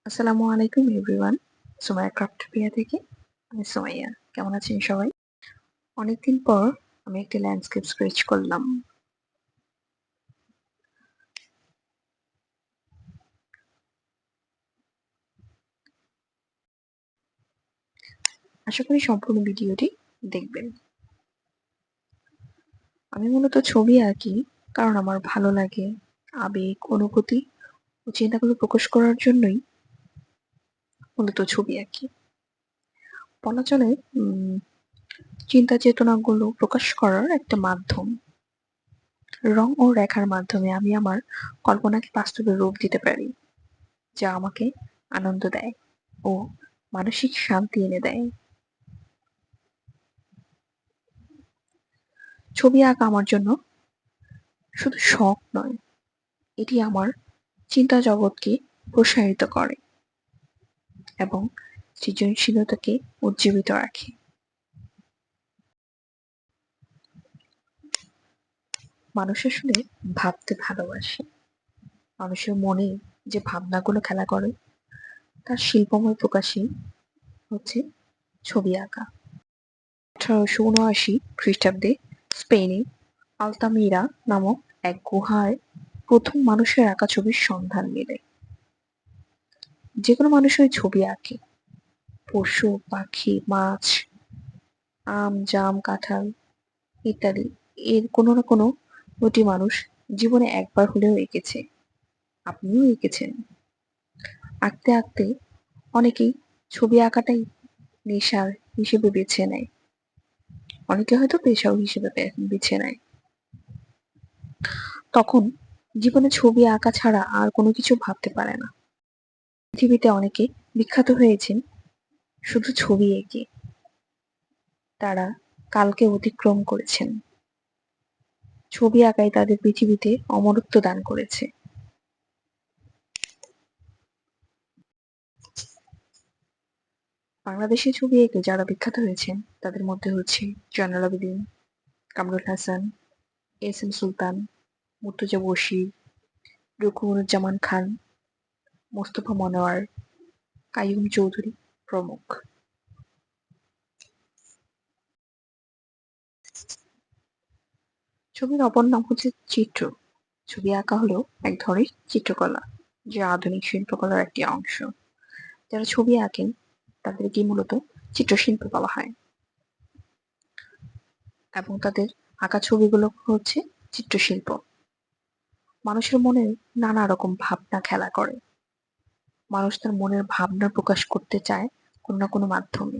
আসসালামু আলাইকুম এভরিওয়ান। সুমাইয়া ক্রাফটোপিয়া থেকে আমি সুমাইয়া। কেমন আছেন সবাই? অনেকদিন পর আমি একটি ল্যান্ডস্কেপ স্কেচ করলাম। আশা করি সম্পূর্ণ ভিডিওটি দেখবেন। আমি মূলত ছবি আঁকি কারণ আমার ভালো লাগে, আবেগ, অনুভূতি ও চিন্তাগুলো প্রকাশ করার জন্যই মূলত ছবি আঁকি। বলা চলে চিন্তা চেতনাগুলো প্রকাশ করার একটা মাধ্যম। রং ও রেখার মাধ্যমে আমি আমার কল্পনাকে বাস্তবে রূপ দিতে পারি, যা আমাকে আনন্দ দেয় ও মানসিক শান্তি এনে দেয়। ছবি আঁকা আমার জন্য শুধু শখ নয়, এটি আমার চিন্তা জগৎকে প্রসারিত করে এবং সৃজনশীলতাকে উজ্জীবিত রাখে। মানুষ আসলে ভাবতে ভালোবাসে। মানুষের মনে যে ভাবনাগুলো খেলা করে তার শিল্পময় প্রকাশই হচ্ছে ছবি আঁকা। 1879 খ্রিস্টাব্দে স্পেনে আলতামিরা নামক এক গুহায় প্রথম মানুষের আঁকা ছবির সন্ধান মেলে। যেকোনো মানুষ ওই ছবি আঁকে, পশু, পাখি, মাছ, আম, জাম, কাঁঠাল ইত্যাদি। এর কোনো না কোনো দুটি মানুষ জীবনে একবার হলেও এঁকেছে। আপনিও এঁকেছেন। আঁকতে আঁকতে অনেকেই ছবি আঁকাটাই নেশার হিসেবে বেছে নেয়, অনেকে হয়তো পেশাও হিসেবে বেছে নেয়। তখন জীবনে ছবি আঁকা ছাড়া আর কোনো কিছু ভাবতে পারে না। পৃথিবীতে অনেকে বিখ্যাত হয়েছেন শুধু ছবি এঁকে। তারা কালকে অতিক্রম করেছেন। ছবি আঁকাই তাদের পৃথিবীতে অমরত্ব দান করেছে। বাংলাদেশে ছবি এঁকে যারা বিখ্যাত হয়েছেন তাদের মধ্যে হচ্ছে জয়নুল আবেদিন, কামরুল হাসান, এস এম সুলতান, মুর্তজা বশীর, রুকুনুজ্জামান খান, মোস্তফা মনোয়ার, কাইয়ুম চৌধুরী প্রমুখ। ছবির অপর নাম হচ্ছে চিত্র। ছবি আঁকা হলো এক ধরনের চিত্রকলা, যা আধুনিক শিল্পকলার একটি অংশ। যারা ছবি আঁকেন তাদেরকে মূলত চিত্রশিল্পী বলা হয় এবং তাদের আঁকা ছবিগুলো হচ্ছে চিত্রশিল্প। মানুষের মনে নানা রকম ভাবনা খেলা করে। মানুষ তার মনের ভাবনা প্রকাশ করতে চায় কোনো না কোনো মাধ্যমে।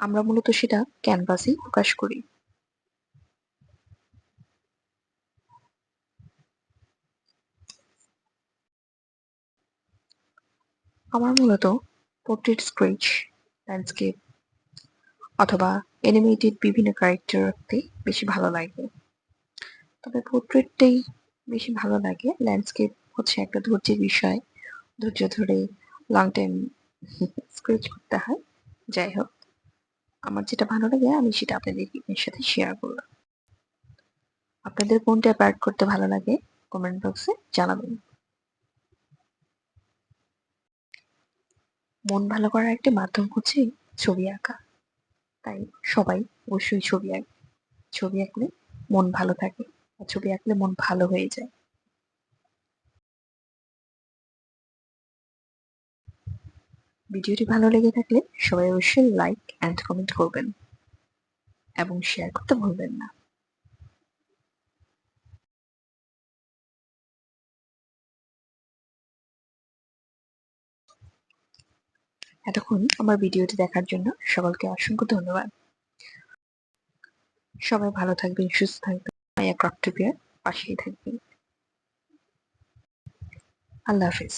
আমরা মূলত সেটা ক্যানভাসেই প্রকাশ করি। আমার মূলত পোর্ট্রেট স্কেচ, ল্যান্ডস্কেপ অথবা অ্যানিমেটেড বিভিন্ন ক্যারেক্টার আঁকতে বেশি ভালো লাগে। তবে পোর্ট্রেটটাই বেশি ভালো লাগে। ল্যান্ডস্কেপ হচ্ছে একটা ধৈর্যের বিষয়। ধৈর্য ধরে লং টাইম স্কেচ করতে হয়। যাই হোক, আমার যেটা ভালো লাগে আমি সেটা আপনাদের সাথে শেয়ার করলাম। আপনাদের কোনটা অ্যাড করতে ভালো লাগে কমেন্ট বক্সে জানাবেন। মন ভালো করার একটা মাধ্যম হচ্ছে ছবি আঁকা। তাই সবাই অবশ্যই ছবি আঁকবে। ছবি আঁকলে মন ভালো থাকে, আর ছবি আঁকলে মন ভালো হয়ে যায়। ভিডিওটি ভালো লেগে থাকলে সবাই অবশ্যই লাইক এন্ড কমেন্ট করবেন এবং শেয়ার করতে ভুলবেন না। এতক্ষণ আমার ভিডিওটি দেখার জন্য সকলকে অসংখ্য ধন্যবাদ। সবাই ভালো থাকবেন, সুস্থ থাকবেন, মাইয়া ক্রাফটোপিয়ার পাশেই থাকবেন। আল্লাহ হাফেজ।